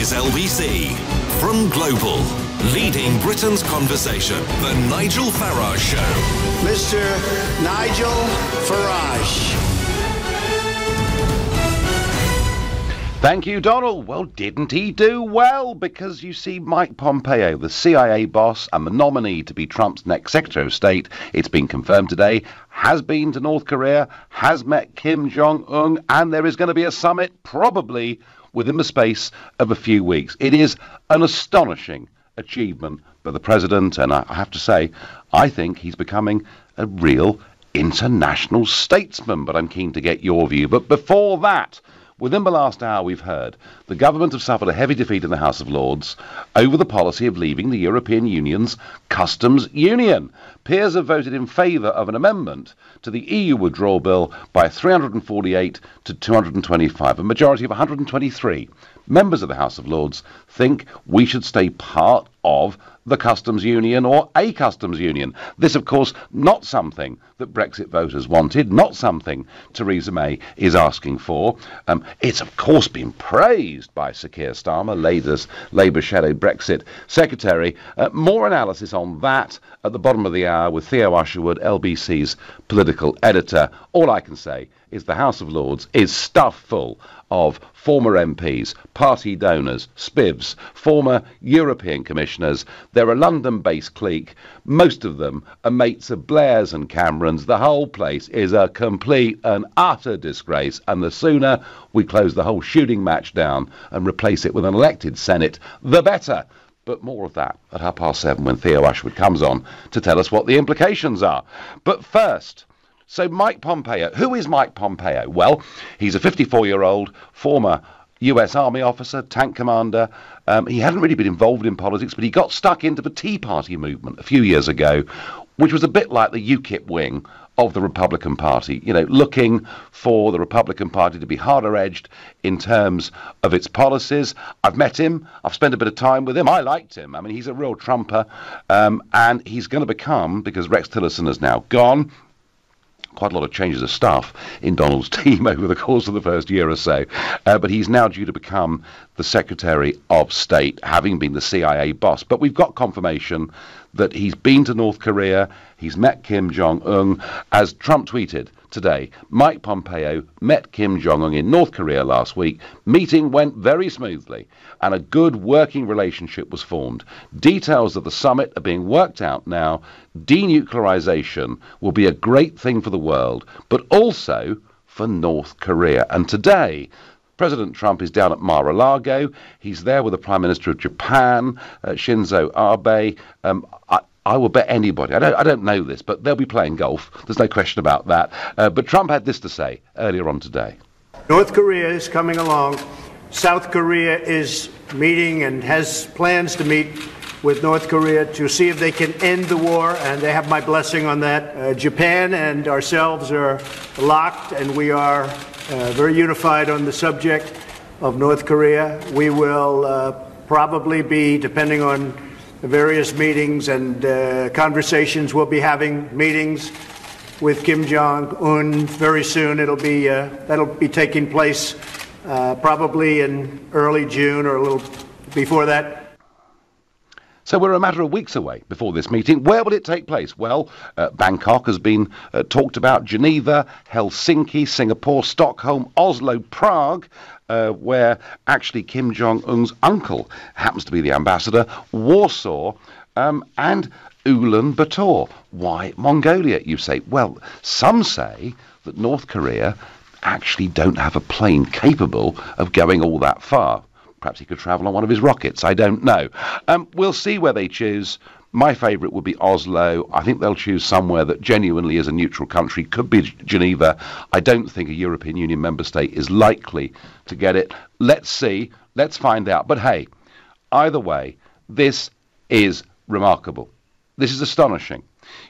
is LBC. From Global, leading Britain's conversation, The Nigel Farage Show. Mr. Nigel Farage. Thank you, Donald. Well, didn't he do well? Because you see, Mike Pompeo, the CIA boss and the nominee to be Trump's next Secretary of State, it's been confirmed today, has been to North Korea, has met Kim Jong-un, and there is going to be a summit probably within the space of a few weeks. It is an astonishing achievement by the president, and I have to say, I think he's becoming a real international statesman, but I'm keen to get your view. But before that, within the last hour, we've heard the government have suffered a heavy defeat in the House of Lords over the policy of leaving the European Union's customs union. Peers have voted in favour of an amendment to the EU withdrawal bill by 348 to 225, a majority of 123. Members of the House of Lords think we should stay part of the customs union or a customs union. This, of course, not something that Brexit voters wanted, not something Theresa May is asking for. It's, of course, been praised by Sir Keir Starmer, Labour shadow Brexit secretary. More analysis on that at the bottom of the hour with Theo Usherwood, LBC's political editor. All I can say is the House of Lords is stuffed full of former MPs, party donors, spivs, former European commissioners. They're a London-based clique. Most of them are mates of Blair's and Cameron's. The whole place is a complete and utter disgrace, and the sooner we close the whole shooting match down and replace it with an elected Senate, the better. But more of that at 7:30 when Theo Usherwood comes on to tell us what the implications are. But first, so Mike Pompeo. Who is Mike Pompeo? Well, he's a 54-year-old former US Army officer, tank commander. He hadn't really been involved in politics, but he got stuck into the Tea Party movement a few years ago, which was a bit like the UKIP wing of the Republican Party, you know, looking for the Republican Party to be harder edged in terms of its policies. I've met him. I've spent a bit of time with him. I liked him. I mean, he's a real trumper, and he's going to become, because Rex Tillerson is now gone, quite a lot of changes of staff in Donald's team over the course of the first year or so. But he's now due to become the Secretary of State, having been the CIA boss. But we've got confirmation that he's been to North Korea, he's met Kim Jong-un. As Trump tweeted today, Mike Pompeo met Kim Jong-un in North Korea last week. Meeting went very smoothly and a good working relationship was formed. Details of the summit are being worked out now. Denuclearization will be a great thing for the world, but also for North Korea. And today, President Trump is down at Mar-a-Lago. He's there with the Prime Minister of Japan, Shinzo Abe. I will bet anybody, I don't know this, but they'll be playing golf. There's no question about that. But Trump had this to say earlier on today. North Korea is coming along. South Korea is meeting and has plans to meet with North Korea to see if they can end the war, and they have my blessing on that. Japan and ourselves are locked, and we are very unified on the subject of North Korea. We will probably be, depending on the various meetings and conversations, we'll be having meetings with Kim Jong-un very soon. That'll be taking place probably in early June or a little before that. So we're a matter of weeks away before this meeting. Where will it take place? Well, Bangkok has been talked about, Geneva, Helsinki, Singapore, Stockholm, Oslo, Prague, where actually Kim Jong-un's uncle happens to be the ambassador, Warsaw, and Ulaanbaatar. Why Mongolia, you say? Well, some say that North Korea actually don't have a plane capable of going all that far. Perhaps he could travel on one of his rockets. I don't know. We'll see where they choose. My favourite would be Oslo. I think they'll choose somewhere that genuinely is a neutral country. Could be Geneva. I don't think a European Union member state is likely to get it. Let's see. Let's find out. But hey, either way, this is remarkable. This is astonishing.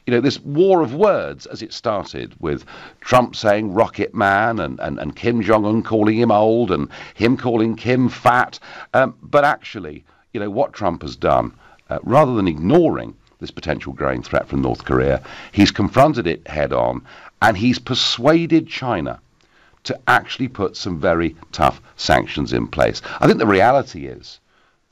You know, this war of words, as it started with Trump saying Rocket Man and Kim Jong-un calling him old and him calling Kim fat. But actually, you know, what Trump has done, rather than ignoring this potential growing threat from North Korea, he's confronted it head on and he's persuaded China to actually put some very tough sanctions in place. I think the reality is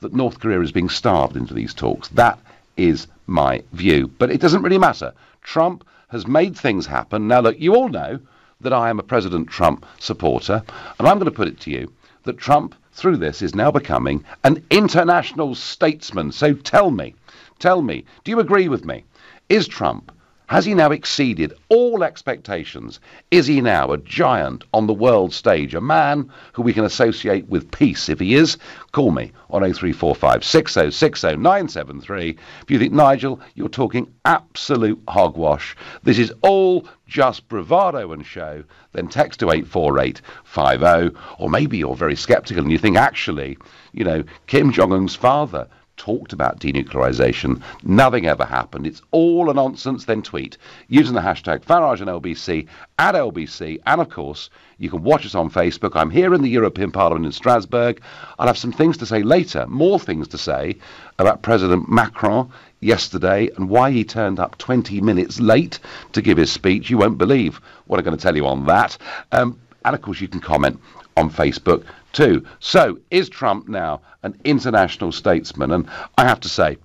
that North Korea is being starved into these talks. That is my view. But it doesn't really matter. Trump has made things happen. Now, look, you all know that I am a President Trump supporter, and I'm going to put it to you that Trump, through this, is now becoming an international statesman. So tell me, do you agree with me? Is Trump, has he now exceeded all expectations? Is he now a giant on the world stage, a man who we can associate with peace? If he is, call me on 0345 6060 973. If you think, Nigel, you're talking absolute hogwash, this is all just bravado and show, then text to 84850. Or maybe you're very sceptical and you think, actually, you know, Kim Jong-un's father talked about denuclearization. Nothing ever happened. It's all a nonsense. Then tweet using the hashtag Farage and LBC at LBC. And of course, you can watch us on Facebook. I'm here in the European Parliament in Strasbourg. I'll have some things to say later, more things to say about President Macron yesterday and why he turned up 20 minutes late to give his speech. You won't believe what I'm going to tell you on that. And of course, you can comment on Facebook too. So, is Trump now an international statesman? And I have to say,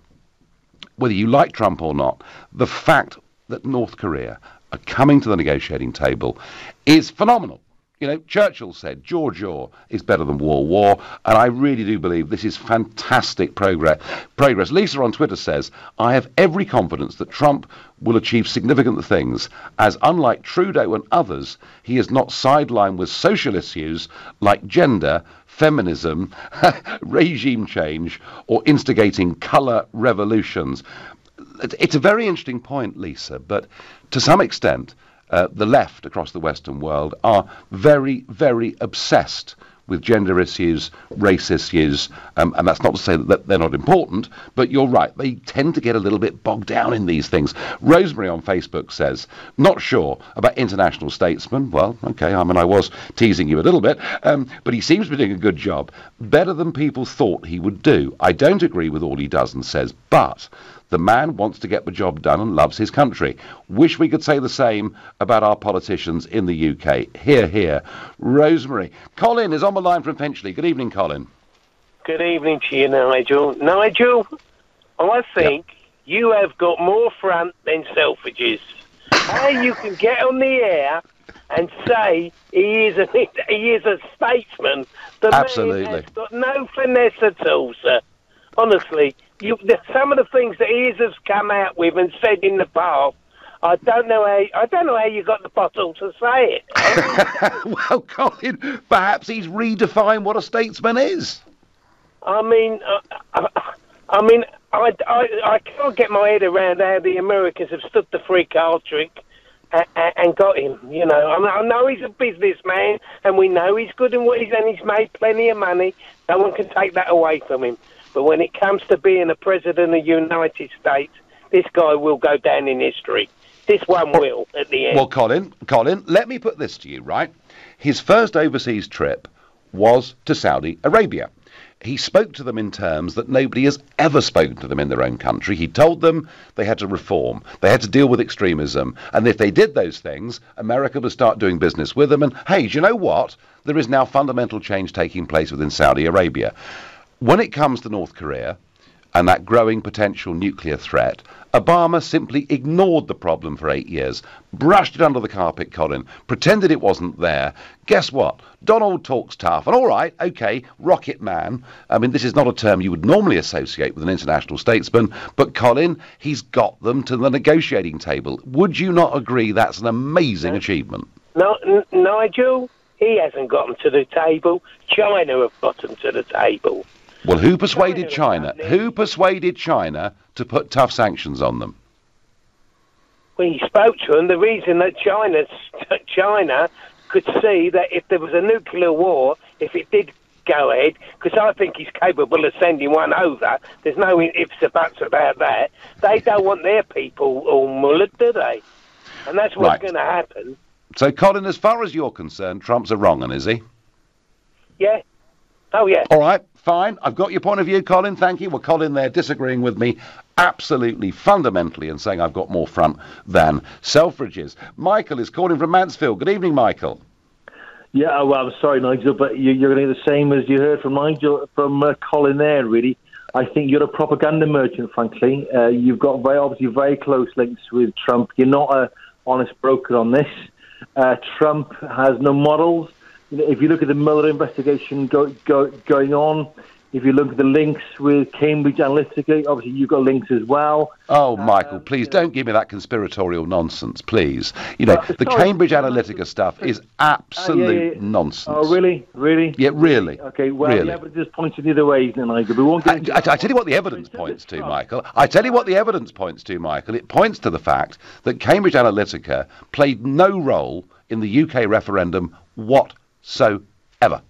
whether you like Trump or not, the fact that North Korea are coming to the negotiating table is phenomenal. You know, Churchill said, Jaw is better than war, and I really do believe this is fantastic progress. Lisa on Twitter says, I have every confidence that Trump will achieve significant things, as unlike Trudeau and others, he is not sidelined with social issues like gender, feminism, regime change, or instigating colour revolutions. It's a very interesting point, Lisa, but to some extent, the left across the Western world are very, very obsessed with gender issues, race issues, and that's not to say that they're not important, but you're right, they tend to get a little bit bogged down in these things. Rosemary on Facebook says, not sure about international statesmen. Well, okay, I mean, I was teasing you a little bit, but he seems to be doing a good job, better than people thought he would do. I don't agree with all he does and says, but the man wants to get the job done and loves his country. Wish we could say the same about our politicians in the UK. Hear, hear. Rosemary. Colin is on the line from Finchley. Good evening, Colin. Good evening to you, Nigel. Nigel, I think you have got more front than Selfridges. How you can get on the air and say he is a statesman. The Absolutely. man has got no finesse at all, sir. Honestly, some of the things that he has come out with and said in the past, I don't know how you got the bottle to say it. Well, Colin, perhaps he's redefined what a statesman is. I can't get my head around how the Americans have stood the free car trick and got him. You know, I know he's a businessman, and we know he's good in what he's and he's made plenty of money. No one can take that away from him. But when it comes to being a president of the United States, this guy will go down in history. This one will, at the end. Well, Colin, let me put this to you, right? His first overseas trip was to Saudi Arabia. He spoke to them in terms that nobody has ever spoken to them in their own country. He told them they had to reform, they had to deal with extremism, and if they did those things, America would start doing business with them. And, hey, do you know what? There is now fundamental change taking place within Saudi Arabia. When it comes to North Korea and that growing potential nuclear threat, Obama simply ignored the problem for 8 years, brushed it under the carpet, Colin, pretended it wasn't there. Guess what? Donald talks tough. And all right, okay, rocket man. I mean, this is not a term you would normally associate with an international statesman, but Colin, he's got them to the negotiating table. Would you not agree that's an amazing achievement? No, Nigel, he hasn't got them to the table. China have got them to the table. Well, who persuaded China? Who persuaded China to put tough sanctions on them? Well, he spoke to them. The reason that China could see that if there was a nuclear war, if it did go ahead, because I think he's capable of sending one over, there's no ifs or buts about that, they don't want their people all mullered, do they? And that's what's going to happen. So, Colin, as far as you're concerned, Trump's a wrong 'un, is he? Yeah. Oh, yeah. All right, fine. I've got your point of view, Colin. Thank you. Well, Colin there disagreeing with me absolutely, fundamentally, and saying I've got more front than Selfridges. Michael is calling from Mansfield. Good evening, Michael. Yeah, well, I'm sorry, Nigel, but you're going to get the same as you heard from Colin there, really. I think you're a propaganda merchant, frankly. You've got obviously very close links with Trump. You're not an honest broker on this. Trump has no models. If you look at the Mueller investigation going on, if you look at the links with Cambridge Analytica, obviously you've got links as well. Oh, Michael, please don't give me that conspiratorial nonsense, please. The Cambridge Analytica stuff is absolute nonsense. Oh, really? Really? Yeah, really. Okay, well, really. the evidence points the other way, Nigel. We won't get I tell you what the evidence points to, Michael. I tell you what the evidence points to, Michael. It points to the fact that Cambridge Analytica played no role in the UK referendum whatsoever.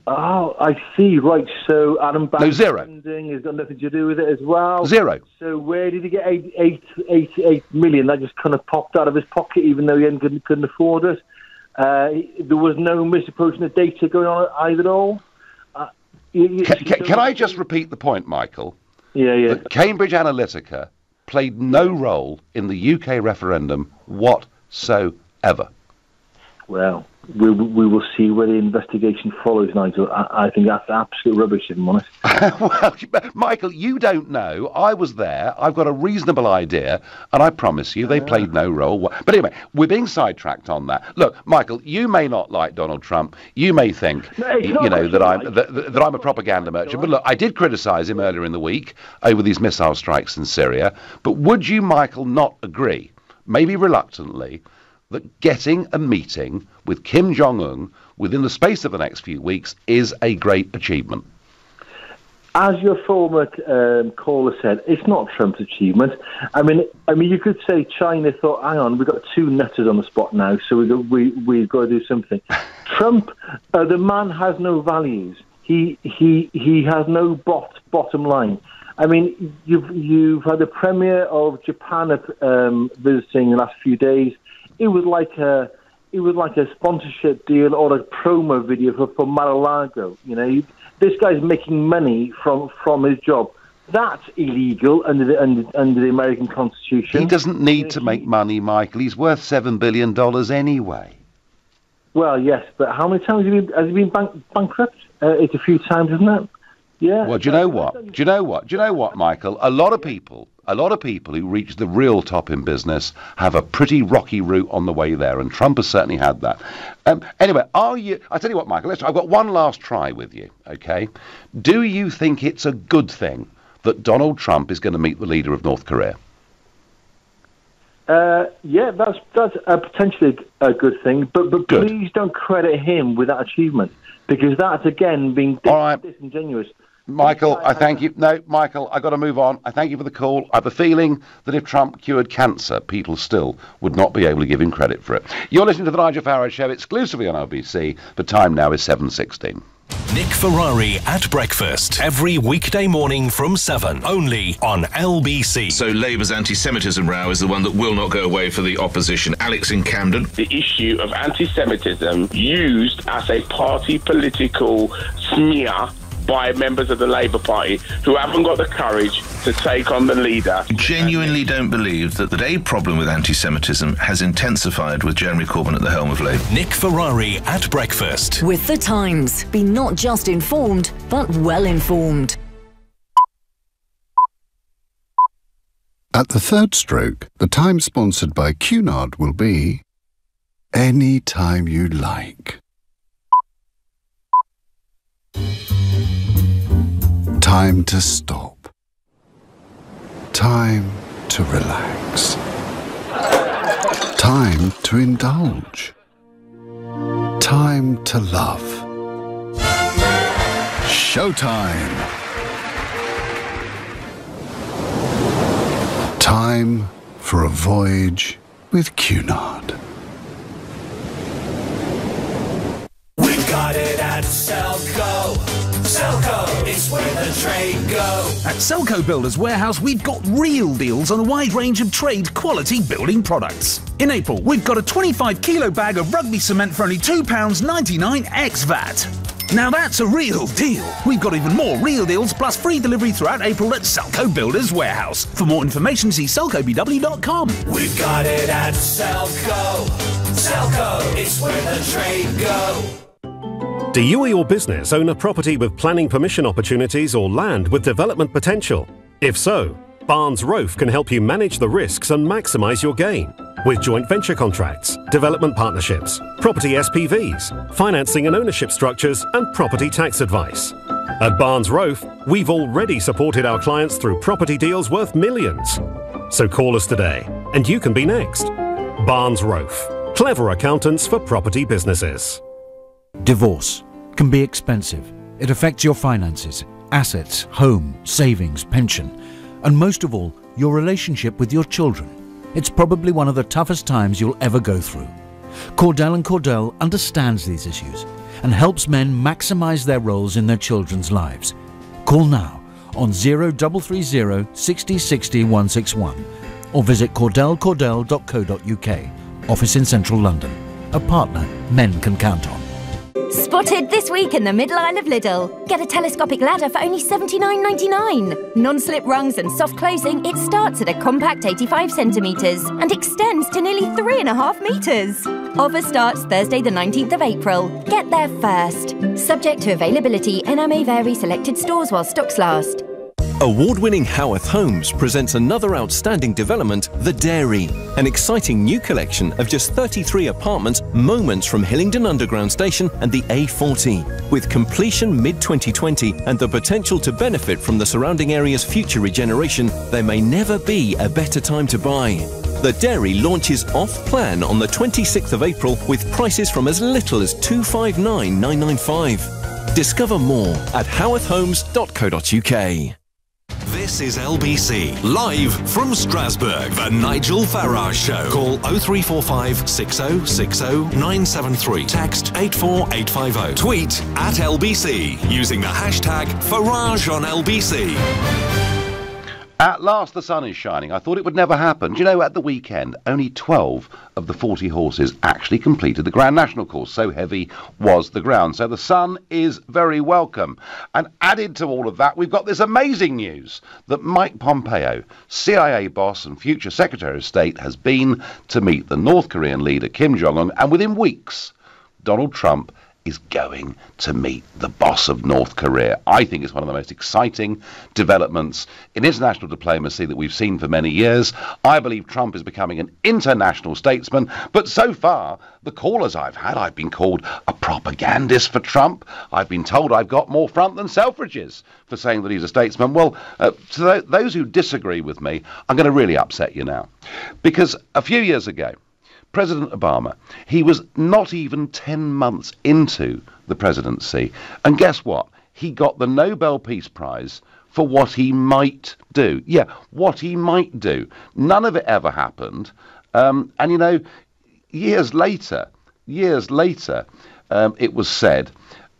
Oh, I see. Right. So Adam Banks' zero. funding has got nothing to do with it as well. Zero. So where did he get 88 million? That just kind of popped out of his pocket, even though he couldn't afford it. There was no misapproaching of data going on either at all. Can I just repeat the point, Michael? Yeah. That Cambridge Analytica played no role in the UK referendum whatsoever. Well, we will see where the investigation follows, Nigel. I think that's absolute rubbish, if I'm honest. Well, Michael, you don't know. I was there. I've got a reasonable idea, and I promise you they played no role. But anyway, we're being sidetracked on that. Look, Michael, you may not like Donald Trump. You may think, that I'm a propaganda merchant. But look, I did criticise him earlier in the week over these missile strikes in Syria. But would you, Michael, not agree, maybe reluctantly, that getting a meeting with Kim Jong-un within the space of the next few weeks is a great achievement? As your former caller said, it's not Trump's achievement. I mean, you could say China thought, hang on, we've got two nutters on the spot now, so we've got to do something. Trump, the man has no values. He has no bottom line. I mean, you've had the Premier of Japan visiting the last few days. It was like a sponsorship deal or a promo video for Mar-a-Lago. This guy's making money from his job. That's illegal under the American Constitution. He doesn't need to make money, Michael. He's worth $7 billion anyway. Well, yes, but how many times has he been bankrupt? It's a few times, isn't it? Yeah. Well, do you know what, Michael? A lot of people who reach the real top in business have a pretty rocky route on the way there, and Trump has certainly had that. Anyway, I tell you what, Michael, I've got one last try with you, okay? Do you think it's a good thing that Donald Trump is going to meet the leader of North Korea? Yeah, that's potentially a good thing, but please don't credit him with that achievement, because that's, again, being disingenuous. Michael, I thank you. No, Michael, I've got to move on. I thank you for the call. I have a feeling that if Trump cured cancer, people still would not be able to give him credit for it. You're listening to the Nigel Farage Show exclusively on LBC. The time now is 7:16. Nick Ferrari at breakfast every weekday morning from 7, only on LBC. So Labour's anti-Semitism row is the one that will not go away for the opposition. Alex in Camden. The issue of anti-Semitism used as a party political smear by members of the Labour Party who haven't got the courage to take on the leader. Genuinely don't believe that a problem with anti-Semitism has intensified with Jeremy Corbyn at the helm of Labour. Nick Ferrari at breakfast. With The Times. Be not just informed, but well informed. At the third stroke, the time sponsored by Cunard will be any time you like. Time to stop. Time to relax. Time to indulge. Time to love. Showtime. Time for a voyage with Cunard. We got it at Selco. Selco, it's where the trade go. At Selco Builders Warehouse, we've got real deals on a wide range of trade quality building products. In April, we've got a 25 kilo bag of rugby cement for only £2.99 ex VAT. Now that's a real deal. We've got even more real deals plus free delivery throughout April at Selco Builders Warehouse. For more information, see selcobw.com. We've got it at Selco. Selco, it's where the trade go. Do you or your business own a property with planning permission opportunities or land with development potential? If so, Barnes Rofe can help you manage the risks and maximise your gain. With joint venture contracts, development partnerships, property SPVs, financing and ownership structures, and property tax advice. At Barnes Rofe, we've already supported our clients through property deals worth millions. So call us today, and you can be next. Barnes Rofe, clever accountants for property businesses. Divorce can be expensive. It affects your finances, assets, home, savings, pension, and most of all, your relationship with your children. It's probably one of the toughest times you'll ever go through. Cordell & Cordell understands these issues and helps men maximise their roles in their children's lives. Call now on 0330 60 60 161 or visit cordellcordell.co.uk. Office in central London. A partner men can count on. Spotted this week in the middle aisle of Lidl. Get a telescopic ladder for only $79.99. Non-slip rungs and soft closing, it starts at a compact 85 centimetres and extends to nearly 3.5 metres. Offer starts Thursday the 19th of April. Get there first. Subject to availability, NR may vary, selected stores while stocks last. Award-winning Howarth Homes presents another outstanding development, The Dairy, an exciting new collection of just 33 apartments moments from Hillingdon Underground Station and the A40. With completion mid-2020 and the potential to benefit from the surrounding area's future regeneration, there may never be a better time to buy. The Dairy launches off-plan on the 26th of April with prices from as little as $259,995. Discover more at howarthhomes.co.uk. This is LBC, live from Strasbourg, the Nigel Farage Show. Call 0345 6060 973. Text 84850. Tweet at LBC using the hashtag Farage on LBC. At last the sun is shining. I thought it would never happen. Do you know, at the weekend, only 12 of the 40 horses actually completed the Grand National course. So heavy was the ground. So the sun is very welcome. And added to all of that, we've got this amazing news that Mike Pompeo, CIA boss and future Secretary of State, has been to meet the North Korean leader Kim Jong-un. And within weeks, Donald Trump is going to meet the boss of North Korea. I think it's one of the most exciting developments in international diplomacy that we've seen for many years. I believe Trump is becoming an international statesman, but so far, the callers I've had, I've been called a propagandist for Trump. I've been told I've got more front than Selfridges for saying that he's a statesman. Well, to those who disagree with me, I'm going to really upset you now. Because a few years ago, President Obama, he was not even 10 months into the presidency. And guess what? He got the Nobel Peace Prize for what he might do. Yeah, what he might do. None of it ever happened. And, you know, years later, it was said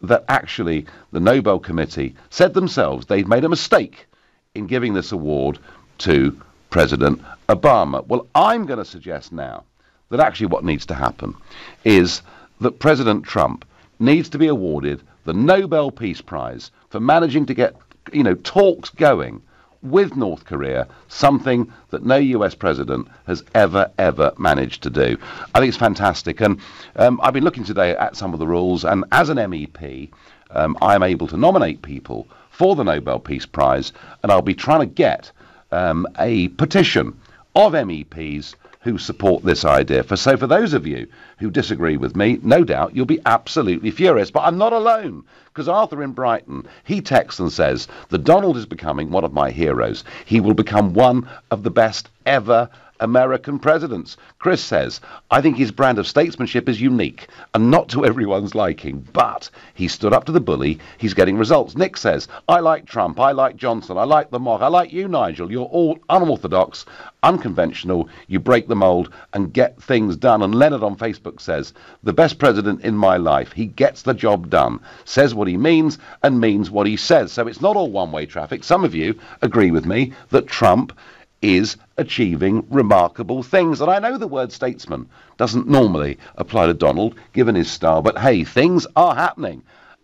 that actually the Nobel Committee said themselves they'd made a mistake in giving this award to President Obama. Well, I'm going to suggest now that actually what needs to happen is that President Trump needs to be awarded the Nobel Peace Prize for managing to get, you know, talks going with North Korea, something that no US president has ever managed to do. I think it's fantastic. And I've been looking today at some of the rules, and as an MEP, I'm able to nominate people for the Nobel Peace Prize, and I'll be trying to get a petition of MEPs who support this idea. So for those of you who disagree with me, no doubt you'll be absolutely furious. But I'm not alone, because Arthur in Brighton, he texts and says that Donald is becoming one of my heroes. He will become one of the best ever American presidents. Chris says, I think his brand of statesmanship is unique and not to everyone's liking, but he stood up to the bully. He's getting results. Nick says, I like Trump, I like Johnson, I like the mob, I like you, Nigel. You're all unorthodox, unconventional, you break the mold and get things done. And Leonard on Facebook says, the best president in my life. He gets the job done, says what he means and means what he says. So it's not all one-way traffic. Some of you agree with me that Trump is achieving remarkable things. And I know the word statesman doesn't normally apply to Donald, given his style, but hey, things are happening.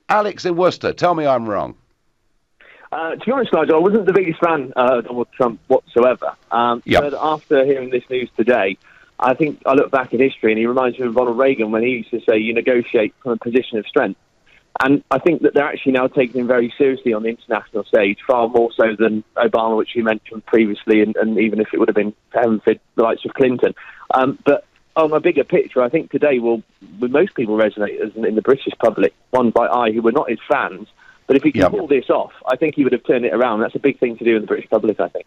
Alex in Worcester, tell me I'm wrong. To be honest, Nigel, I wasn't the biggest fan of Donald Trump whatsoever. But after hearing this news today, I think I look back at history and he reminds me of Ronald Reagan when he used to say, you negotiate from a position of strength. And I think that they're actually now taking him very seriously on the international stage, far more so than Obama, which you mentioned previously, and even if it would have been the likes of Clinton. But on a bigger picture, I think today will, with most people, resonate as in the British public, ones like I, who were not his fans. But if he can pull this off, I think he would have turned it around. That's a big thing to do in the British public, I think.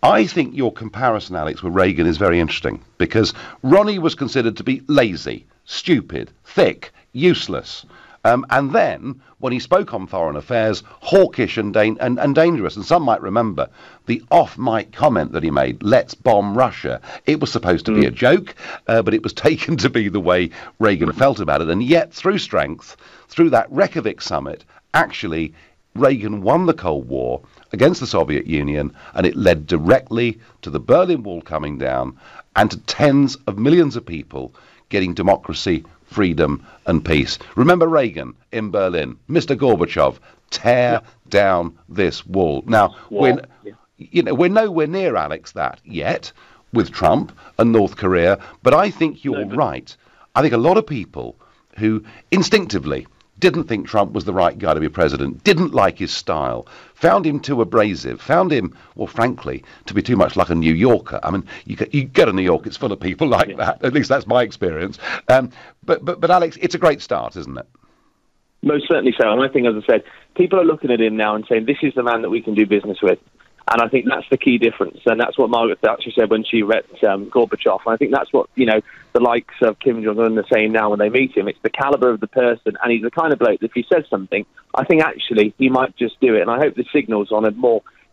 I think your comparison, Alex, with Reagan is very interesting, because Ronnie was considered to be lazy, stupid, thick, useless. And then, when he spoke on foreign affairs, hawkish and dangerous. And some might remember the off-mic comment that he made, let's bomb Russia. It was supposed to be a joke, but it was taken to be the way Reagan felt about it. And yet, through strength, through that Reykjavik summit, actually, Reagan won the Cold War against the Soviet Union, and it led directly to the Berlin Wall coming down and to tens of millions of people getting democracy, freedom and peace. Remember Reagan in Berlin, Mr. Gorbachev, tear down this wall. Now, we're nowhere near, Alex, that yet with Trump and North Korea, but I think you're right. I think a lot of people who instinctively didn't think Trump was the right guy to be president, didn't like his style, found him too abrasive, found him, well, frankly, to be too much like a New Yorker. I mean, you go to New York, it's full of people like that. At least that's my experience. But Alex, it's a great start, isn't it? Most certainly so. And I think, as I said, people are looking at him now and saying, this is the man that we can do business with. And I think that's the key difference. And that's what Margaret Thatcher said when she met Gorbachev. And I think that's what, the likes of Kim Jong-un are saying now when they meet him. It's the calibre of the person. And he's the kind of bloke that if he says something, I think actually he might just do it. And I hope the signals on a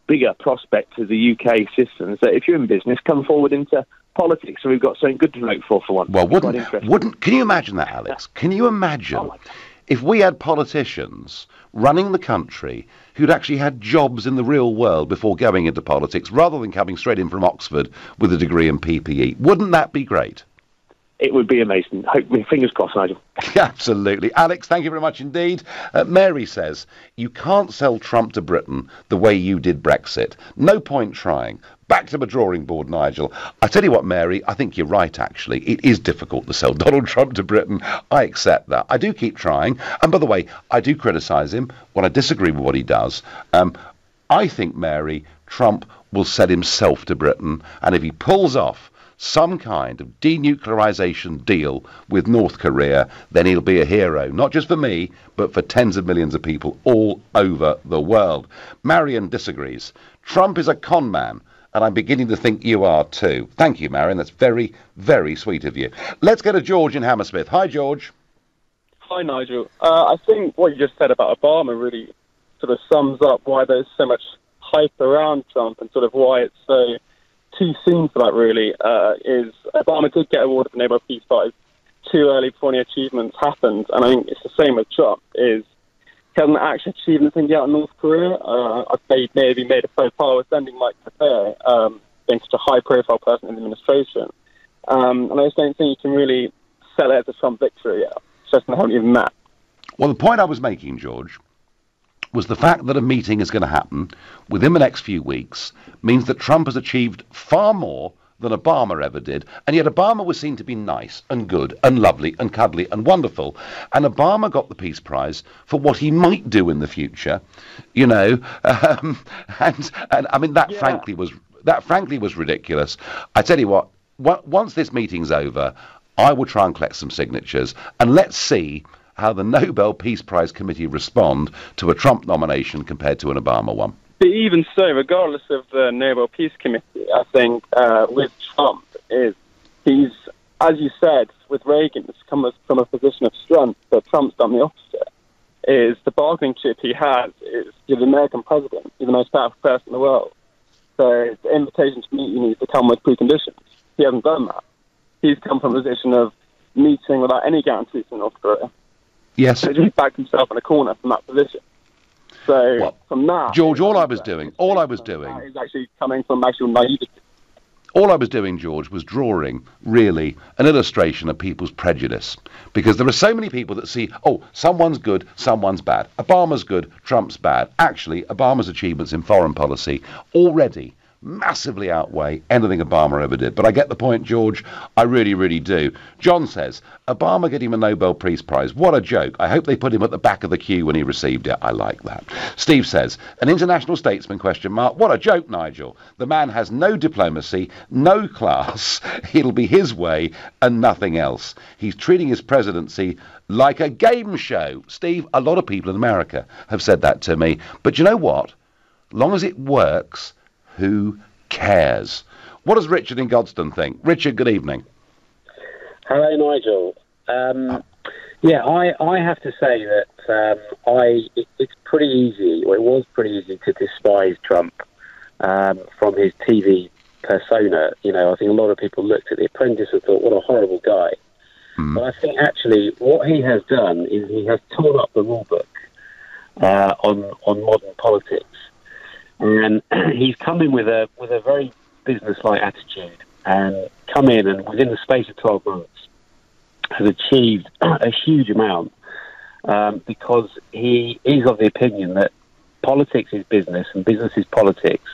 bigger prospect to the UK citizens that if you're in business, come forward into politics. So we've got something good to vote for once. Well, can you imagine that, Alex? Can you imagine if we had politicians running the country who'd actually had jobs in the real world before going into politics, rather than coming straight in from Oxford with a degree in PPE? Wouldn't that be great? It would be amazing. Fingers crossed, Nigel. Absolutely. Alex, thank you very much indeed. Mary says, you can't sell Trump to Britain the way you did Brexit. No point trying. Back to the drawing board, Nigel. I tell you what, Mary, I think you're right, actually. It is difficult to sell Donald Trump to Britain. I accept that. I do keep trying. And by the way, I do criticise him when I disagree with what he does. I think, Mary, Trump will sell himself to Britain. And if he pulls off some kind of denuclearization deal with North Korea, then he'll be a hero, not just for me, but for tens of millions of people all over the world. Marion disagrees. Trump is a con man, and I'm beginning to think you are too. Thank you, Marion. That's very, very sweet of you. Let's go to George in Hammersmith. Hi, George. Hi, Nigel. I think what you just said about Obama really sort of sums up why there's so much hype around Trump and sort of why it's so too soon for that, really, is Obama did get awarded the Nobel Peace Prize too early before any achievements happened. And I think it's the same with Trump, is he hasn't actually achieved anything yet in North Korea. I'd say he maybe made a faux pas with sending Mike Pompeo, being such a high-profile person in the administration. And I just don't think you can really sell it as a Trump victory yet. It's just not even that. Well, the point I was making, George, was the fact that a meeting is going to happen within the next few weeks means that Trump has achieved far more than Obama ever did, and yet Obama was seen to be nice and good and lovely and cuddly and wonderful, and Obama got the Peace Prize for what he might do in the future, and I mean that frankly was ridiculous. I tell you what, once this meeting's over, I will try and collect some signatures, and let's see how the Nobel Peace Prize Committee respond to a Trump nomination compared to an Obama one. But even so, regardless of the Nobel Peace Committee, I think with Trump, he's, as you said, with Reagan, it's come from a position of strength, but Trump's done the opposite. Is the bargaining chip he has is you're the American president, you're the most powerful person in the world. So the invitation to meet you needs to come with preconditions. He hasn't done that. He's come from a position of meeting without any guarantees from North Korea. Yes. So he's backed himself in a corner from that position. So from that, George, all I was doing is actually coming from actual naivety. All I was doing, George, was drawing, really, an illustration of people's prejudice. Because there are so many people that see, oh, someone's good, someone's bad. Obama's good, Trump's bad. Actually, Obama's achievements in foreign policy already massively outweigh anything Obama ever did. But I get the point, George. I really, really do. John says, Obama getting a Nobel Peace Prize. What a joke. I hope they put him at the back of the queue when he received it. I like that. Steve says, an international statesman, question mark. What a joke, Nigel. The man has no diplomacy, no class. It'll be his way and nothing else. He's treating his presidency like a game show. Steve, a lot of people in America have said that to me. But you know what? Long as it works, who cares? What does Richard in Godstone think? Richard, good evening. Hello, Nigel. I have to say that it's pretty easy, or it was pretty easy to despise Trump from his TV persona. You know, I think a lot of people looked at The Apprentice and thought, what a horrible guy. But I think actually what he has done is he has torn up the rule book on modern politics. And he's come in with a very business-like attitude, and come in and within the space of 12 months has achieved a huge amount because he is of the opinion that politics is business and business is politics,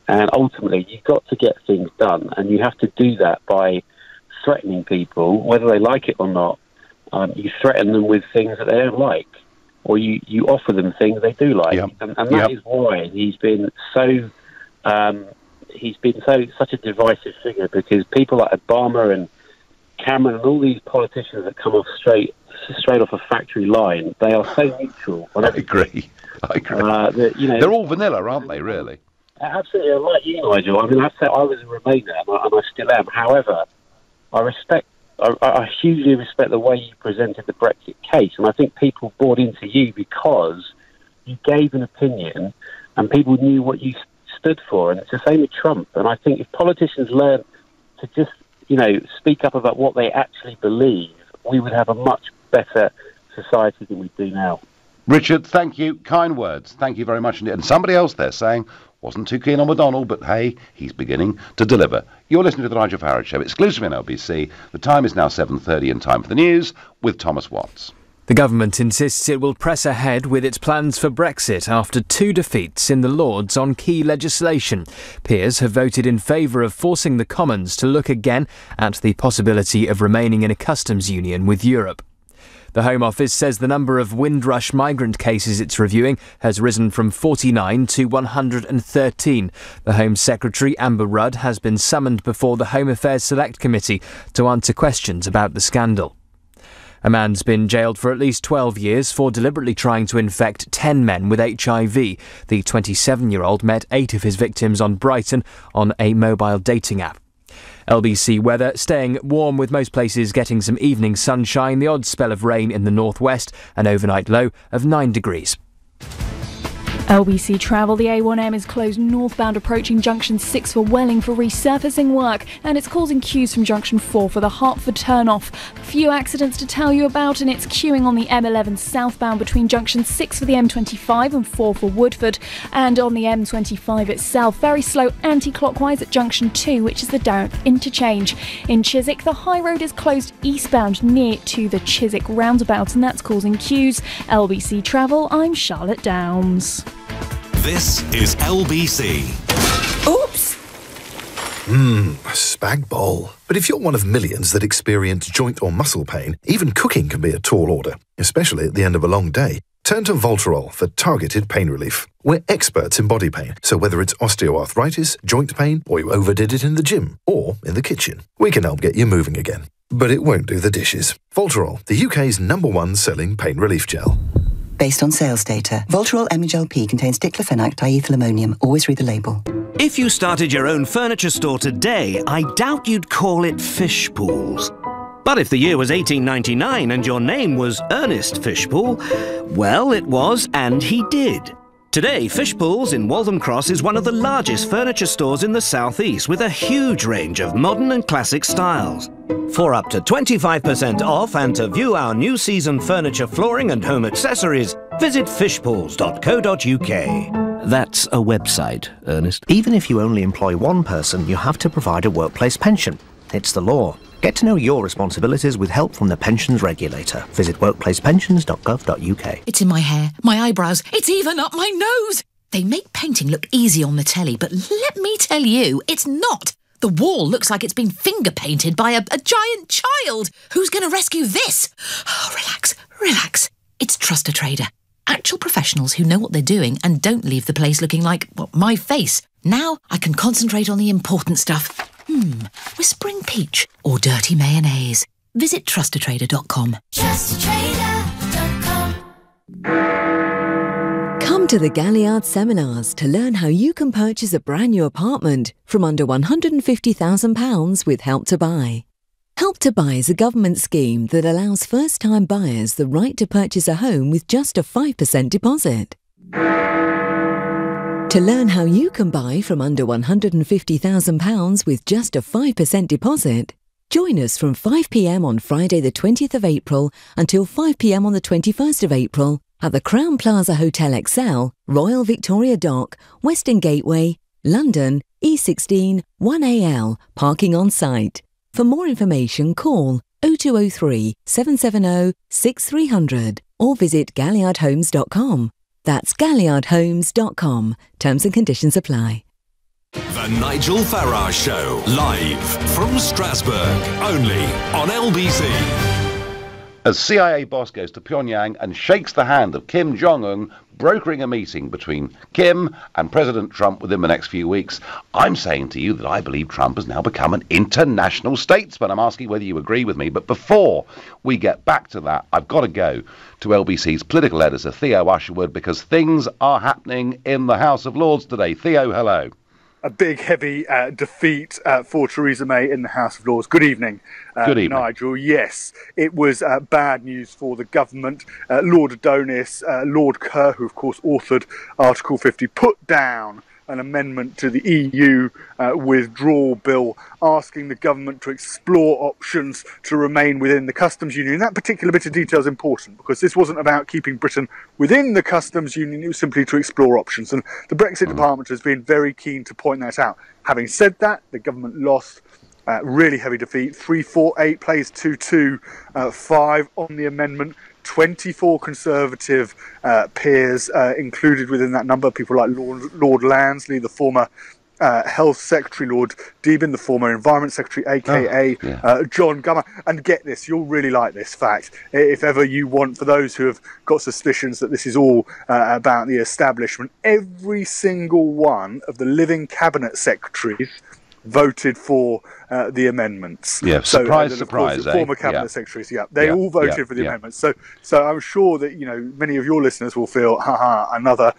and ultimately you've got to get things done, and you have to do that by threatening people, whether they like it or not. You threaten them with things that they don't like, or you offer them things they do like, and that is why he's been so such a divisive figure, because people like Obama and Cameron and all these politicians that come off straight off a factory line, they are so neutral. I agree. They're all vanilla, aren't they? Really? Absolutely. Like you, Nigel. I mean, I was a Remainer, and I still am. However, I hugely respect the way you presented the Brexit case, and I think people bought into you because you gave an opinion and people knew what you stood for, and it's the same with Trump. And I think if politicians learn to just, speak up about what they actually believe, we would have a much better society than we do now. Richard, thank you. Kind words. Thank you very much indeed. And somebody else there saying, wasn't too keen on McDonnell, but hey, he's beginning to deliver. You're listening to the Nigel Farage Show, exclusively on LBC. The time is now 7:30 and time for the news with Thomas Watts. The government insists it will press ahead with its plans for Brexit after 2 defeats in the Lords on key legislation. Peers have voted in favour of forcing the Commons to look again at the possibility of remaining in a customs union with Europe. The Home Office says the number of Windrush migrant cases it's reviewing has risen from 49 to 113. The Home Secretary, Amber Rudd, has been summoned before the Home Affairs Select Committee to answer questions about the scandal. A man's been jailed for at least 12 years for deliberately trying to infect 10 men with HIV. The 27-year-old met 8 of his victims on Brighton on a mobile dating app. LBC weather, staying warm with most places getting some evening sunshine, the odd spell of rain in the northwest, an overnight low of 9 degrees. LBC travel, the A1M is closed northbound approaching Junction 6 for Welling for resurfacing work, and it's causing queues from Junction 4 for the Hertford turn-off. A few accidents to tell you about, and it's queuing on the M11 southbound between Junction 6 for the M25 and 4 for Woodford, and on the M25 itself, very slow anti-clockwise at Junction 2, which is the Darrett interchange. In Chiswick, the high road is closed eastbound near to the Chiswick roundabout, and that's causing queues. LBC travel, I'm Charlotte Downs. This is LBC. Oops! Spag bowl. But if you're one of millions that experience joint or muscle pain, even cooking can be a tall order, especially at the end of a long day. Turn to Voltarol for targeted pain relief. We're experts in body pain, so whether it's osteoarthritis, joint pain, or you overdid it in the gym or in the kitchen, we can help get you moving again. But it won't do the dishes. Voltarol, the UK's #1 selling pain relief gel. Based on sales data, Voltarol Emigel P contains diclofenac diethylammonium. Always read the label. If you started your own furniture store today, I doubt you'd call it Fishpools. But if the year was 1899 and your name was Ernest Fishpool, well, it was, and he did. Today, Fishpools in Waltham Cross is one of the largest furniture stores in the southeast, with a huge range of modern and classic styles. For up to 25% off and to view our new season furniture, flooring and home accessories, visit fishpools.co.uk. That's a website, Ernest. Even if you only employ one person, you have to provide a workplace pension. It's the law. Get to know your responsibilities with help from the pensions regulator. Visit workplacepensions.gov.uk. It's in my hair, my eyebrows, it's even up my nose. They make painting look easy on the telly, but let me tell you, it's not. The wall looks like it's been finger painted by a giant child. Who's going to rescue this? Oh, relax, relax. It's Trust a Trader. Actual professionals who know what they're doing and don't leave the place looking like, well, my face. Now I can concentrate on the important stuff. Whispering peach or dirty mayonnaise. Visit trustatrader.com. Trustatrader.com. Come to the Galliard seminars to learn how you can purchase a brand new apartment from under £150,000 with Help to Buy. Help to Buy is a government scheme that allows first-time buyers the right to purchase a home with just a 5% deposit. To learn how you can buy from under £150,000 with just a 5% deposit, join us from 5 p.m. on Friday the 20th of April until 5 p.m. on the 21st of April at the Crowne Plaza Hotel Excel, Royal Victoria Dock, Western Gateway, London, E16 1AL, parking on site. For more information, call 0203 770 6300 or visit galliardhomes.com. That's galliardhomes.com. Terms and conditions apply. The Nigel Farage Show, live from Strasbourg, only on LBC. As CIA boss goes to Pyongyang and shakes the hand of Kim Jong-un, brokering a meeting between Kim and President Trump within the next few weeks, I'm saying to you that I believe Trump has now become an international statesman. I'm asking whether you agree with me. But before we get back to that, I've got to go to LBC's political editor, Theo Usherwood, because things are happening in the House of Lords today. Theo, hello. A big, heavy defeat for Theresa May in the House of Lords. Good evening, Good evening. Nigel. Yes, it was bad news for the government. Lord Adonis, Lord Kerr, who of course authored Article 50, put down an amendment to the EU withdrawal bill asking the government to explore options to remain within the customs union. That particular bit of detail is important because this wasn't about keeping Britain within the customs union, it was simply to explore options. And the Brexit department has been very keen to point that out. Having said that, the government lost really heavy defeat. 3-4-8 plays 2-2-5 on the amendment. 24 Conservative peers included within that number, people like Lord Lansley, the former Health Secretary, Lord Deben, the former Environment Secretary, a.k.a. John Gummer. And get this, you'll really like this fact, if ever you want, for those who have got suspicions that this is all about the establishment, every single one of the living cabinet secretaries voted for the amendments. Yeah, surprise, surprise. Former cabinet secretaries, they all voted for the amendments. So I'm sure that many of your listeners will feel, another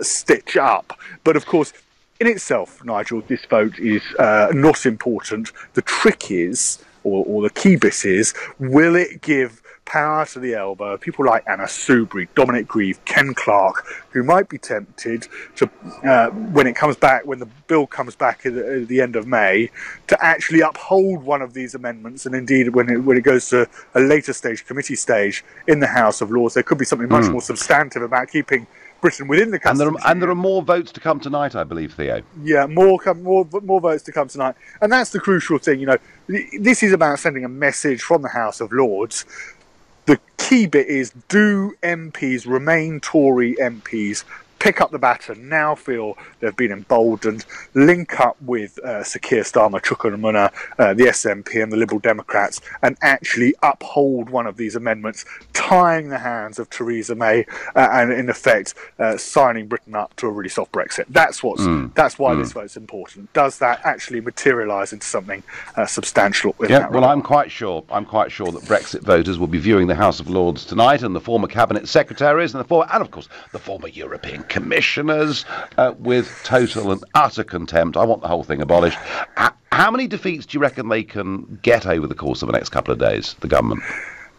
stitch up. But of course, in itself, Nigel, this vote is not important. The trick is, or the key bit is, will it give power to the elbow, people like Anna Soubry, Dominic Grieve, Ken Clarke, who might be tempted to, when the bill comes back at the end of May, to actually uphold one of these amendments. And indeed, when it goes to a later stage, committee stage in the House of Lords, there could be something much more substantive about keeping Britain within the customs union. And there are more votes to come tonight, I believe, Theo. Yeah, more votes to come tonight. And that's the crucial thing. This is about sending a message from the House of Lords. The key bit is, do MPs, remain Tory MPs, pick up the baton, now feel they've been emboldened, link up with Sir Keir Starmer, Chukwuemeka, the SNP and the Liberal Democrats, and actually uphold one of these amendments, tying the hands of Theresa May and, in effect, signing Britain up to a really soft Brexit. That's why this vote's important. Does that actually materialise into something substantial? I'm quite sure that Brexit voters will be viewing the House of Lords tonight, and the former cabinet secretaries and of course the former European commissioners with total and utter contempt. I want the whole thing abolished. How many defeats do you reckon they can get over the course of the next couple of days, the government?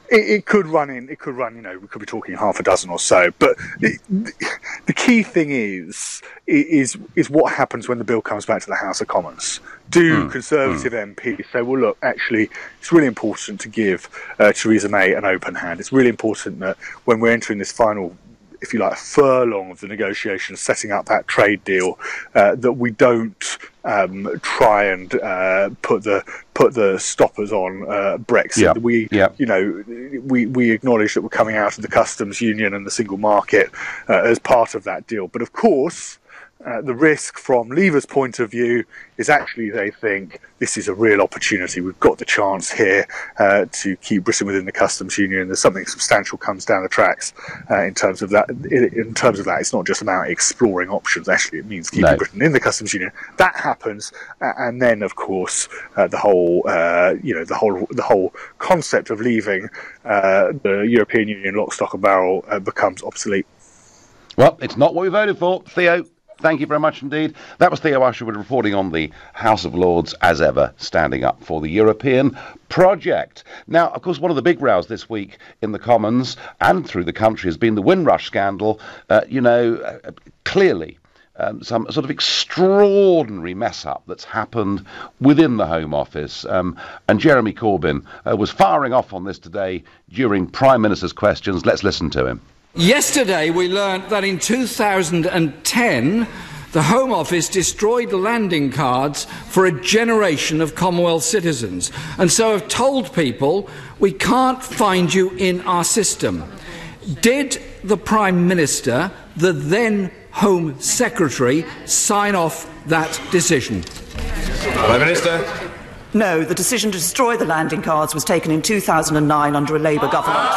It could run, we could be talking half a dozen or so. But the key thing is what happens when the bill comes back to the House of Commons. Do Conservative MPs say, well, look, actually, it's really important to give Theresa May an open hand. It's really important that when we're entering this final if you like, furlong of the negotiations, setting up that trade deal, that we don't try and put the stoppers on Brexit. We acknowledge that we're coming out of the customs union and the single market as part of that deal. But of course, the risk from Leaver's point of view is actually they think this is a real opportunity. We've got the chance here to keep Britain within the customs union. There's something substantial comes down the tracks in terms of that. In terms of that, it's not just about exploring options. Actually, it means keeping Britain in the customs union. That happens, and then of course the whole concept of leaving the European Union lock, stock and barrel becomes obsolete. Well, it's not what we voted for, Theo. Thank you very much indeed. That was Theo Usherwood reporting on the House of Lords, as ever, standing up for the European project. Now, of course, one of the big rows this week in the Commons and through the country has been the Windrush scandal. Clearly, some sort of extraordinary mess-up that's happened within the Home Office. And Jeremy Corbyn was firing off on this today during Prime Minister's questions. Let's listen to him. Yesterday we learnt that in 2010 the Home Office destroyed the landing cards for a generation of Commonwealth citizens, and so have told people we can't find you in our system. Did the Prime Minister, the then Home Secretary, sign off that decision? Prime Minister. No, the decision to destroy the landing cards was taken in 2009 under a Labour government.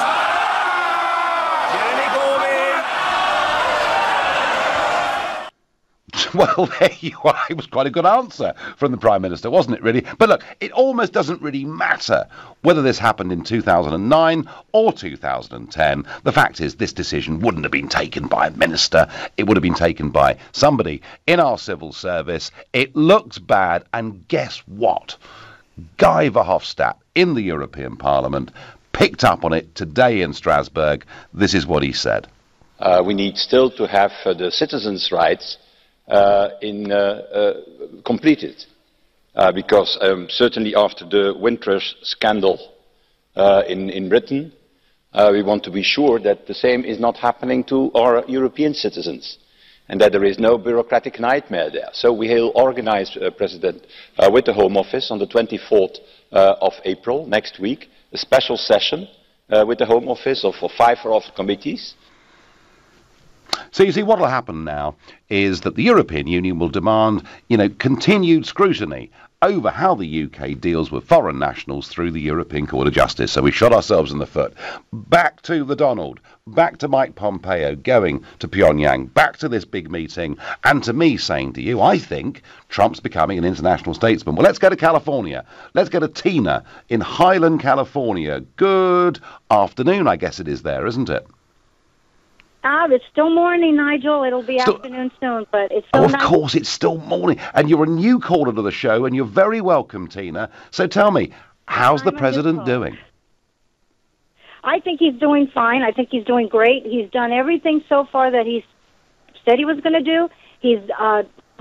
Well, there you are. It was quite a good answer from the Prime Minister, wasn't it, really? But look, it almost doesn't really matter whether this happened in 2009 or 2010. The fact is, this decision wouldn't have been taken by a minister. It would have been taken by somebody in our civil service. It looks bad, and guess what? Guy Verhofstadt in the European Parliament picked up on it today in Strasbourg. This is what he said. We need still to have the citizens' rights completed, because certainly after the Windrush scandal in Britain, we want to be sure that the same is not happening to our European citizens, and that there is no bureaucratic nightmare there. So we will organise, President, with the Home Office on the 24th of April, next week, a special session with the Home Office for 5 of the committees. So you see, what will happen now is that the European Union will demand, continued scrutiny over how the UK deals with foreign nationals through the European Court of Justice. So we shot ourselves in the foot. Back to the Donald, back to Mike Pompeo going to Pyongyang, back to this big meeting, and to me saying to you, I think Trump's becoming an international statesman. Well, let's go to California. Let's go to Tina in Highland, California. Good afternoon, I guess it is there, isn't it? It's still morning, Nigel. It'll be afternoon soon, but it's still of course, it's still morning. And you're a new caller to the show, and you're very welcome, Tina. So tell me, how's the president doing? I think he's doing fine. I think he's doing great. He's done everything so far that he's said he was going to do. He's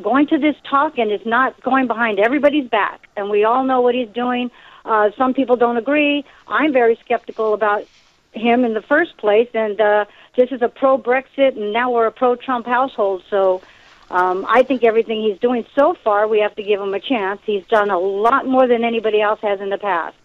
going to this talk and is not going behind everybody's back. And we all know what he's doing. Some people don't agree. I'm very skeptical about him in the first place, and this is a pro-Brexit, and now we're a pro-Trump household, so I think everything he's doing so far, we have to give him a chance. He's done a lot more than anybody else has in the past.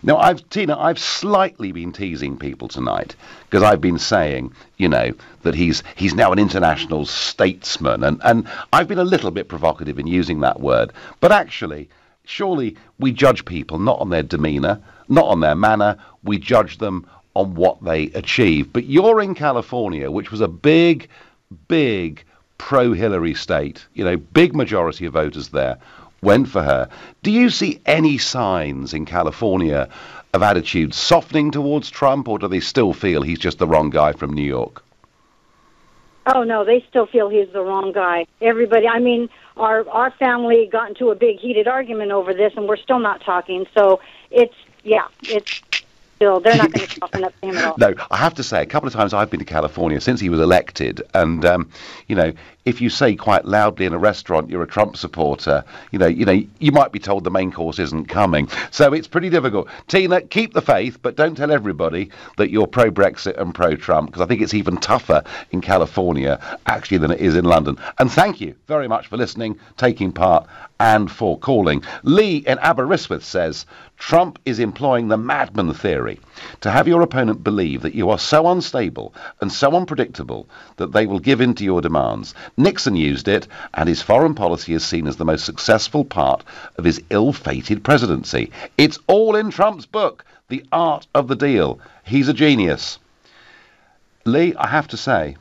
Now, I've slightly been teasing people tonight, because I've been saying, that he's now an international statesman, and I've been a little bit provocative in using that word, but actually, surely we judge people not on their demeanour, not on their manner, we judge them on what they achieve. But you're in California, which was a big pro-Hillary state, big majority of voters there went for her. Do you see any signs in California of attitudes softening towards Trump, or do they still feel he's just the wrong guy from New York? Oh, no, they still feel he's the wrong guy. Everybody, our family got into a big heated argument over this, and we're still not talking. So it's still, they're not going to soften up to him at all. No, I have to say, a couple of times I've been to California since he was elected, and you know, if you say quite loudly in a restaurant you're a Trump supporter, you might be told the main course isn't coming. So it's pretty difficult. Tina, keep the faith, but don't tell everybody that you're pro-Brexit and pro-Trump, because I think it's even tougher in California, actually, than it is in London. And thank you very much for listening, taking part, and for calling. Lee in Aberystwyth says, Trump is employing the madman theory to have your opponent believe that you are so unstable and so unpredictable that they will give in to your demands. Nixon used it, and his foreign policy is seen as the most successful part of his ill-fated presidency. It's all in Trump's book, The Art of the Deal. He's a genius. Lee, I have to say,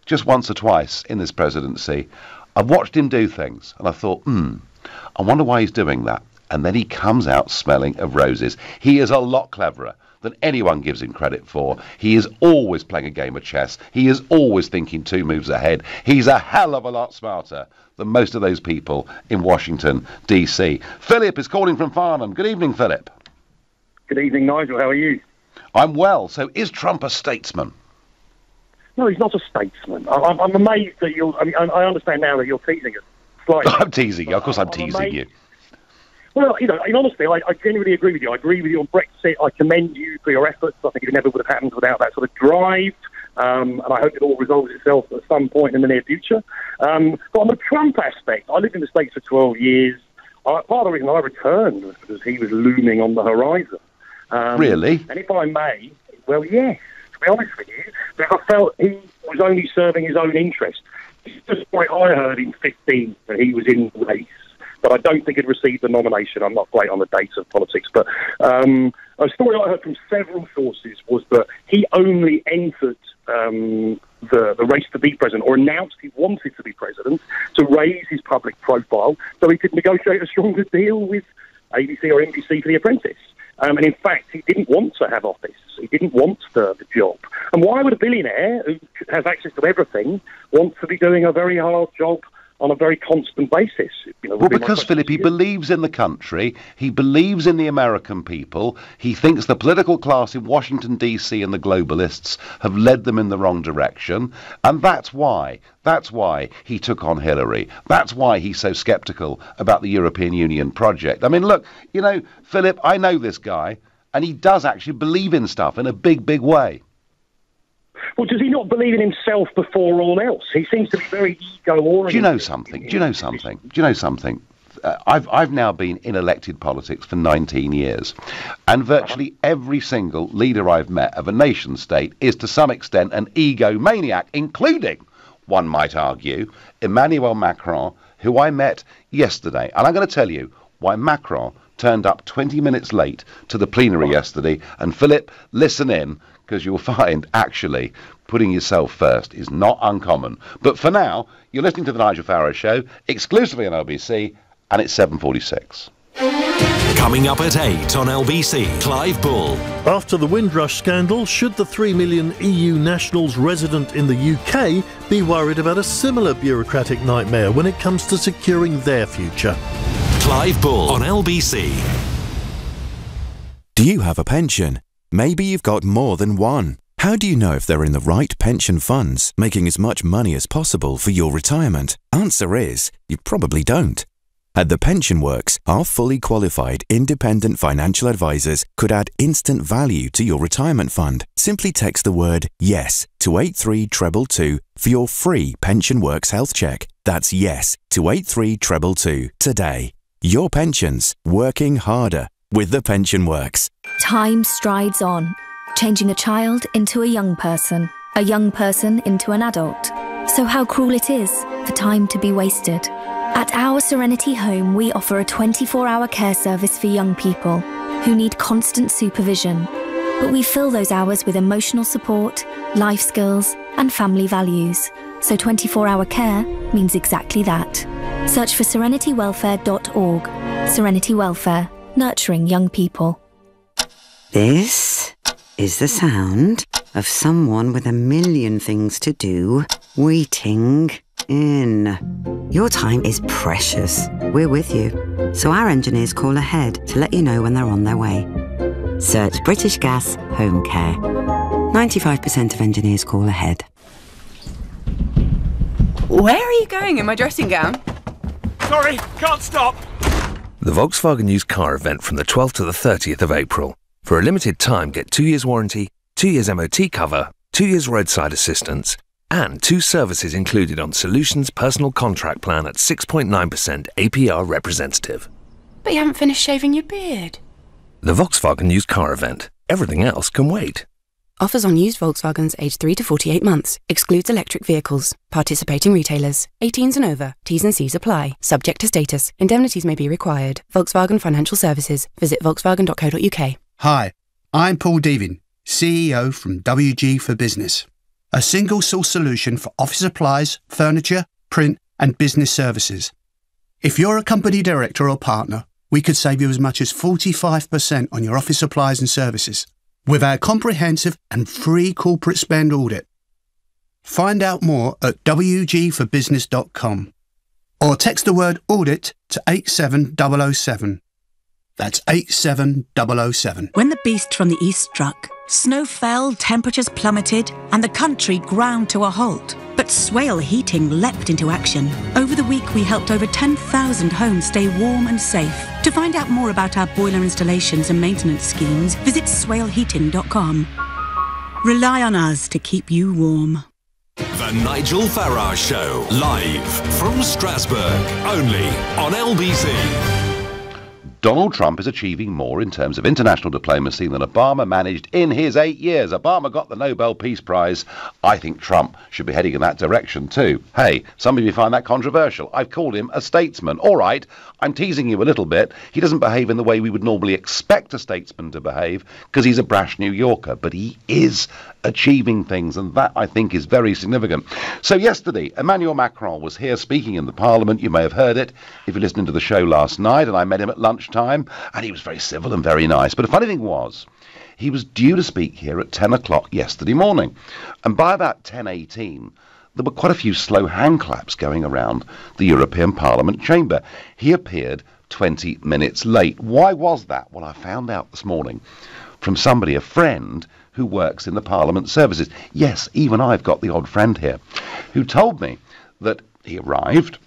just once or twice in this presidency, I've watched him do things, and I thought, I wonder why he's doing that. And then he comes out smelling of roses. He is a lot cleverer than anyone gives him credit for. He is always playing a game of chess. He is always thinking 2 moves ahead. He's a hell of a lot smarter than most of those people in Washington, D.C. Philip is calling from Farnham. Good evening, Philip. Good evening, Nigel. How are you? I'm well. So is Trump a statesman? No, he's not a statesman. I'm amazed that you're... I mean, I understand now that you're teasing us slightly. I'm teasing you. Of course I'm teasing you. Well, in honesty, I genuinely agree with you. I agree with you on Brexit. I commend you for your efforts. I think it never would have happened without that sort of drive. And I hope it all resolves itself at some point in the near future. But on the Trump aspect, I lived in the States for 12 years. Part of the reason I returned was because he was looming on the horizon. Really? And if I may, well, yes, to be honest with you, because I felt he was only serving his own interest. It's just like I heard in 2015 that he was in the race, but I don't think he'd received the nomination. I'm not great on the dates of politics, but a story I heard from several sources was that he only entered the race to be president, or announced he wanted to be president, to raise his public profile so he could negotiate a stronger deal with ABC or NBC for The Apprentice. And in fact, he didn't want to have office. He didn't want the job. And why would a billionaire who has access to everything want to be doing a very hard job on a very constant basis? Well, because, Philip, he believes in the country, he believes in the American people, he thinks the political class in Washington, D.C. and the globalists have led them in the wrong direction, and that's why he took on Hillary. That's why he's so sceptical about the European Union project. I mean, look, Philip, I know this guy, and he does actually believe in stuff in a big, big way. Well, does he not believe in himself before all else? He seems to be very ego-oriented. Do you know something? I've now been in elected politics for 19 years, and virtually every single leader I've met of a nation state is to some extent an egomaniac, including, one might argue, Emmanuel Macron, who I met yesterday. And I'm going to tell you why Macron turned up 20 minutes late to the plenary yesterday. And Philip, listen in, because you'll find, actually, putting yourself first is not uncommon. But for now, you're listening to The Nigel Farage Show, exclusively on LBC, and it's 7:46. Coming up at 8 on LBC, Clive Bull. After the Windrush scandal, should the 3 million EU nationals resident in the UK be worried about a similar bureaucratic nightmare when it comes to securing their future? Clive Bull on LBC. Do you have a pension? Maybe you've got more than one. How do you know if they're in the right pension funds, making as much money as possible for your retirement? Answer is, you probably don't. At The Pension Works, our fully qualified independent financial advisors could add instant value to your retirement fund. Simply text the word YES to 83222 for your free Pension Works health check. That's YES to 83222 today. Your pensions, working harder with The Pension Works. Time strides on, changing a child into a young person into an adult. So how cruel it is for time to be wasted. At our Serenity Home, we offer a 24-hour care service for young people who need constant supervision. But we fill those hours with emotional support, life skills, and family values. So 24-hour care means exactly that. Search for serenitywelfare.org. Serenity Welfare, nurturing young people. This is the sound of someone with a million things to do, waiting in. Your time is precious. We're with you. So our engineers call ahead to let you know when they're on their way. Search British Gas Home Care. 95% of engineers call ahead. Where are you going in my dressing gown? Sorry, can't stop. The Volkswagen Used Car event from the 12th to the 30th of April. For a limited time, get 2 years warranty, 2 years MOT cover, 2 years roadside assistance, and 2 services included on Solutions Personal Contract Plan at 6.9% APR representative. But you haven't finished shaving your beard. The Volkswagen Used Car event. Everything else can wait. Offers on used Volkswagens aged 3 to 48 months. Excludes electric vehicles. Participating retailers. 18s and over. T's and C's apply. Subject to status. Indemnities may be required. Volkswagen Financial Services. Visit volkswagen.co.uk. Hi, I'm Paul Devin, CEO from WG for Business. A single-source solution for office supplies, furniture, print and business services. If you're a company director or partner, we could save you as much as 45% on your office supplies and services with our comprehensive and free corporate spend audit. Find out more at wgforbusiness.com or text the word audit to 87007. That's 87007. When the beast from the east struck, snow fell, temperatures plummeted, and the country ground to a halt. But Swale Heating leapt into action. Over the week, we helped over 10,000 homes stay warm and safe. To find out more about our boiler installations and maintenance schemes, visit swaleheating.com. Rely on us to keep you warm. The Nigel Farage Show, live from Strasbourg, only on LBC. Donald Trump is achieving more in terms of international diplomacy than Obama managed in his 8 years. Obama got the Nobel Peace Prize. I think Trump should be heading in that direction too. Hey, some of you find that controversial. I've called him a statesman. All right, I'm teasing you a little bit. He doesn't behave in the way we would normally expect a statesman to behave because he's a brash New Yorker, but he is achieving things, and that, I think, is very significant. So yesterday, Emmanuel Macron was here speaking in the Parliament. You may have heard it if you're listening to the show last night, and I met him at lunchtime, and he was very civil and very nice. But the funny thing was, he was due to speak here at 10 o'clock yesterday morning, and by about 10:18, there were quite a few slow hand claps going around the European Parliament chamber. He appeared 20 minutes late. Why was that? Well, I found out this morning from somebody, a friend, who works in the Parliament services. Yes, even I've got the odd friend here, who told me that he arrived,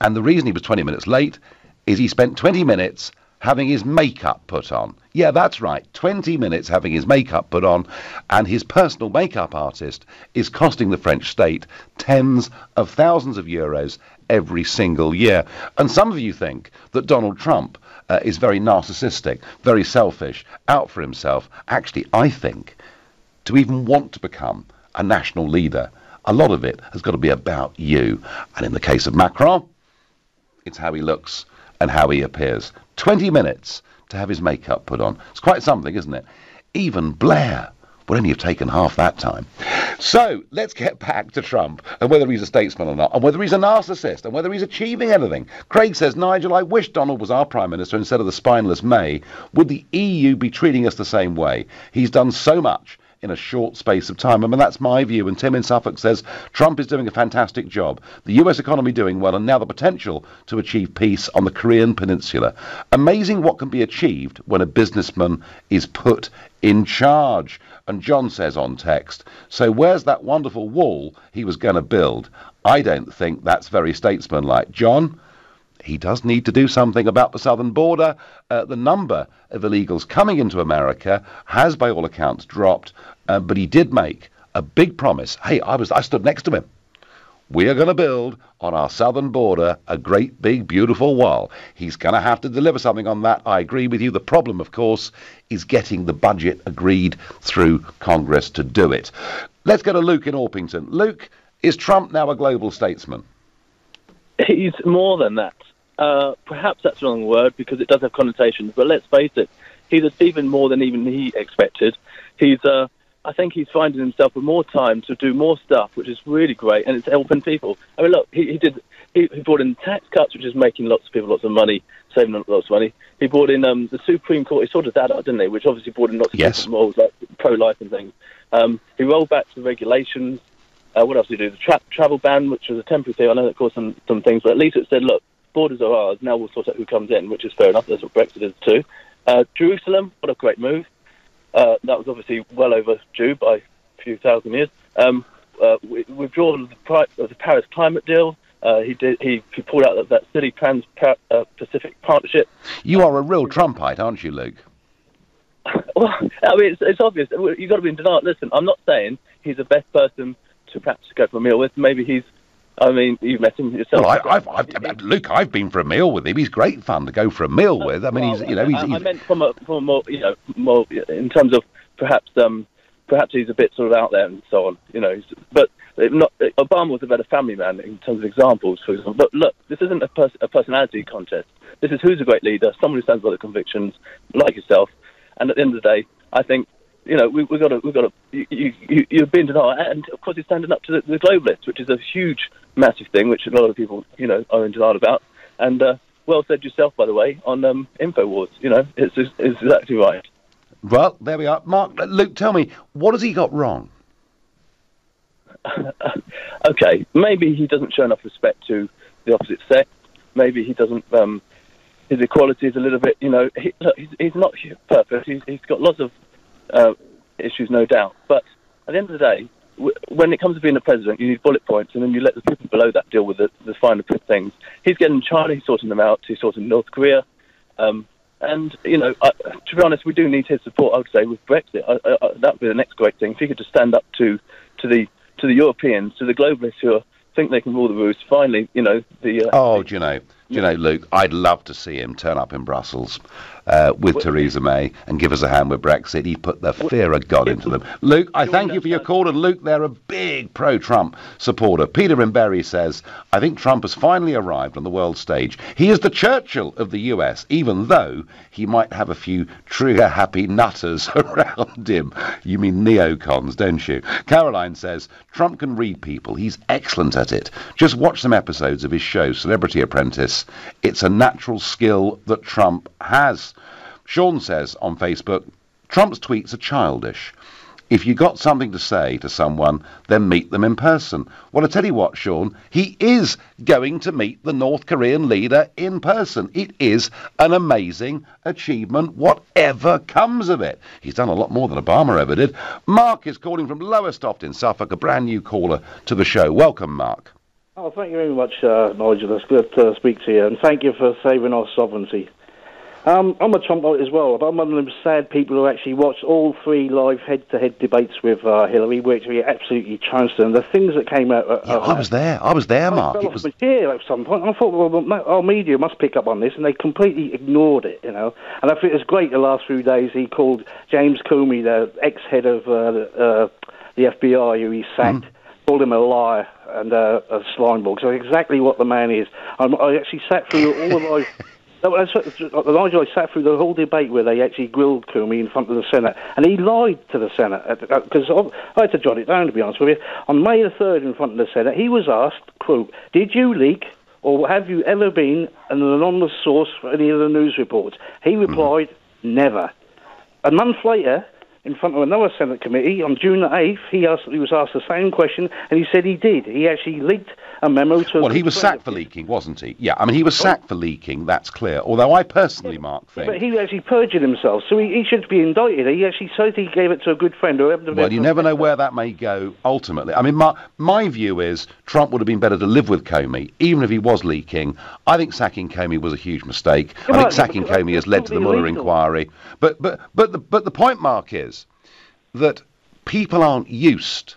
and the reason he was 20 minutes late is he spent 20 minutes having his makeup put on. Yeah, that's right, 20 minutes having his makeup put on, and his personal makeup artist is costing the French state tens of thousands of euros every single year. And some of you think that Donald Trump is very narcissistic, very selfish, out for himself. Actually, I think to even want to become a national leader, a lot of it has got to be about you. And in the case of Macron, it's how he looks and how he appears. 20 minutes to have his makeup put on. It's quite something, isn't it? Even Blair would only have taken half that time. So let's get back to Trump and whether he's a statesman or not, and whether he's a narcissist, and whether he's achieving anything. Craig says, Nigel, I wish Donald was our Prime Minister instead of the spineless May. Would the EU be treating us the same way? He's done so much in a short space of time. I mean, that's my view. And Tim in Suffolk says, Trump is doing a fantastic job. The US economy doing well, and now the potential to achieve peace on the Korean Peninsula. Amazing what can be achieved when a businessman is put in charge. And John says on text, so where's that wonderful wall he was going to build? I don't think that's very statesmanlike. John, he does need to do something about the southern border. The number of illegals coming into America has, by all accounts, dropped. But he did make a big promise. Hey, I stood next to him. We are going to build on our southern border a great, big, beautiful wall. He's going to have to deliver something on that. I agree with you. The problem, of course, is getting the budget agreed through Congress to do it. Let's go to Luke in Orpington. Luke, is Trump now a global statesman? He's more than that. Perhaps that's the wrong word because it does have connotations, but let's face it, he's achieving more than even he expected. I think he's finding himself with more time to do more stuff, which is really great, and it's helping people. I mean, look, he brought in tax cuts, which is making lots of people lots of money, saving lots of money. He brought in the Supreme Court. He sorted that out, didn't he? Which obviously brought in lots of different models, like pro-life and things. He rolled back the regulations. What else did he do? The travel ban, which was a temporary thing. I know that caused some things, but at least it said, look, borders are ours. Now we'll sort out who comes in, which is fair enough. That's what Brexit is too. Jerusalem, what a great move. That was obviously well overdue by a few thousand years. Withdrawal of the Paris climate deal. He pulled out that silly Trans-Pacific Partnership. You are a real Trumpite, aren't you, Luke? Well, I mean, it's obvious. You've got to be in denial. Listen, I'm not saying he's the best person to perhaps go for a meal with. Maybe he's... I mean, you've met him yourself. Well, Luke, I've been for a meal with him. He's great fun to go for a meal with. I mean, I meant from a more, more in terms of perhaps he's a bit sort of out there and so on, But Obama was a better family man in terms of examples, for example. But look, this isn't a personality contest. This is who's a great leader, someone who stands by the convictions, like yourself. And at the end of the day, I think we've got to. You've been denied, and of course, he's standing up to the globalists, which is a huge, massive thing, which a lot of people, are in denial about. And well said yourself, by the way, on Infowars. It's exactly right. Well, there we are, Mark. Luke, tell me, what has he got wrong? Okay, maybe he doesn't show enough respect to the opposite sex. Maybe he doesn't. His equality is a little bit. He's not perfect. He's got lots of issues, no doubt. But at the end of the day, when it comes to being a president, you need bullet points, and then you let the people below that deal with the finer things. He's getting China, he's sorting them out. He's sorting North Korea, and to be honest, we do need his support. I would say with Brexit, that would be the next great thing. If he could just stand up to the Europeans, to the globalists who think they can rule the roost. Finally, Luke, I'd love to see him turn up in Brussels with Theresa May and give us a hand with Brexit. He put the fear of God into them. Luke, I thank you for your call, and Luke, they're a big pro-Trump supporter. Peter in Bury says, I think Trump has finally arrived on the world stage. He is the Churchill of the US, even though he might have a few trigger-happy nutters around him. You mean neocons, don't you? Caroline says, Trump can read people. He's excellent at it. Just watch some episodes of his show, Celebrity Apprentice. It's a natural skill that Trump has. Sean says on Facebook, Trump's tweets are childish. If you got something to say to someone, then meet them in person. Well, I tell you what, Sean, he is going to meet the North Korean leader in person. It is an amazing achievement, whatever comes of it. He's done a lot more than Obama ever did. Mark is calling from Lowestoft in Suffolk, a brand new caller to the show. Welcome, Mark. Oh, thank you very much, Nigel. It's good to speak to you, and thank you for saving our sovereignty. I'm a Trumpite as well, but I'm one of them sad people who actually watched all three live head-to-head debates with Hillary, which we absolutely trounced them. The things that came out... I was there, Mark. I fell off my chair at some point. I thought, well, our media must pick up on this, and they completely ignored it, And I think it was great the last few days. He called James Comey, the ex-head of the FBI, who he sacked, called him a liar and a slimeball. So exactly what the man is. I actually sat through all the live... Nigel, I sat through the whole debate where they actually grilled Comey in front of the Senate, and he lied to the Senate, because I had to jot it down, to be honest with you. On May the 3rd, in front of the Senate, he was asked, quote, did you leak or have you ever been an anonymous source for any of the news reports? He replied, never. A month later, in front of another Senate committee, on June the 8th, he was asked the same question, and he said he did. He actually leaked a memo to... Well, he was sacked for leaking, wasn't he? Yeah, I mean, he was sacked for leaking, that's clear. Although I personally, Mark, think... But he actually perjured himself, so he should be indicted. He actually said he gave it to a good friend. Well, you never know where that may go, ultimately. I mean, my view is Trump would have been better to live with Comey, even if he was leaking. I think sacking Comey was a huge mistake. I think sacking Comey has led to the Mueller inquiry. But the point, Mark, is that people aren't used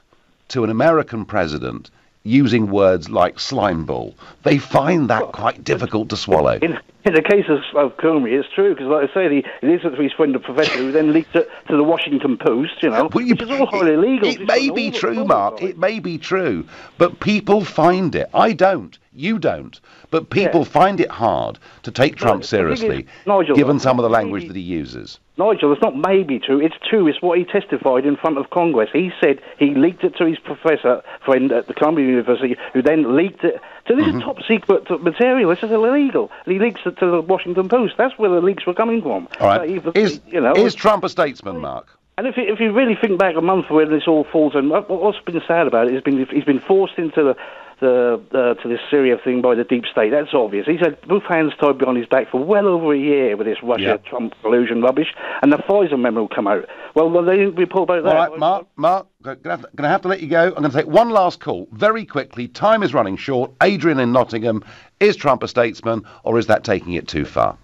to an American president using words like slimeball. They find that quite difficult to swallow. In the case of Comey, it's true, because like I say, he listened to his friend, the professor, who then leaked it to the Washington Post, which is all highly illegal. It may be true, Mark, it may be true, but people find it. I don't. You don't. But people find it hard to take Trump seriously, given some of the language that he uses. Nigel, it's not maybe true, it's true. It's what he testified in front of Congress. He said he leaked it to his professor friend at the Columbia University, who then leaked it. So this is top secret material. This is illegal. And he leaks it to the Washington Post. That's where the leaks were coming from. All right. Is Trump a statesman, Mark? And if you really think back a month when this all falls, and what's been sad about it, he's been forced into to this Syria thing by the deep state. That's obvious. He's had both hands tied behind his back for well over a year with this Russia-Trump collusion rubbish, and the Pfizer memo will come out. Well, they didn't report about that. All right, Mark, going to have to let you go. I'm going to take one last call very quickly. Time is running short. Adrian in Nottingham, is Trump a statesman, or is that taking it too far?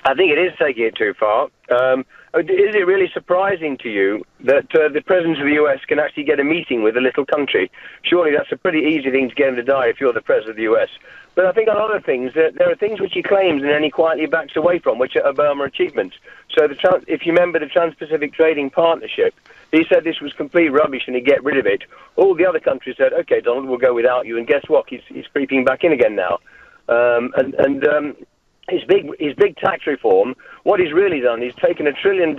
I think it is taking it too far. Is it really surprising to you that the President of the US can actually get a meeting with a little country? Surely that's a pretty easy thing to get him to die if you're the President of the US. But I think on other things, there are things which he claims and then he quietly backs away from, which are Burma achievements. So if you remember the Trans-Pacific Trading Partnership, he said this was complete rubbish and he'd get rid of it. All the other countries said, OK, Donald, we'll go without you. And guess what? He's creeping back in again now. His big tax reform, what he's really done, he's taken $1 trillion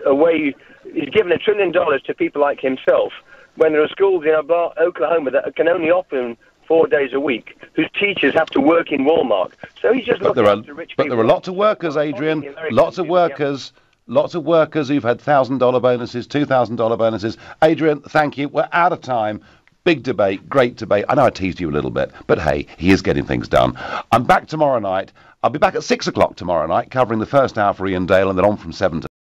away. He's given $1 trillion to people like himself when there are schools in Oklahoma that can only offer him 4 days a week, whose teachers have to work in Walmart. So he's just looking after rich people. But there are lots of workers, Adrian. Lots of workers who've had $1,000 bonuses, $2,000 bonuses. Adrian, thank you. We're out of time. Big debate, great debate. I know I teased you a little bit, but hey, he is getting things done. I'm back tomorrow night. I'll be back at 6 o'clock tomorrow night, covering the first hour for Ian Dale, and then on from 7 to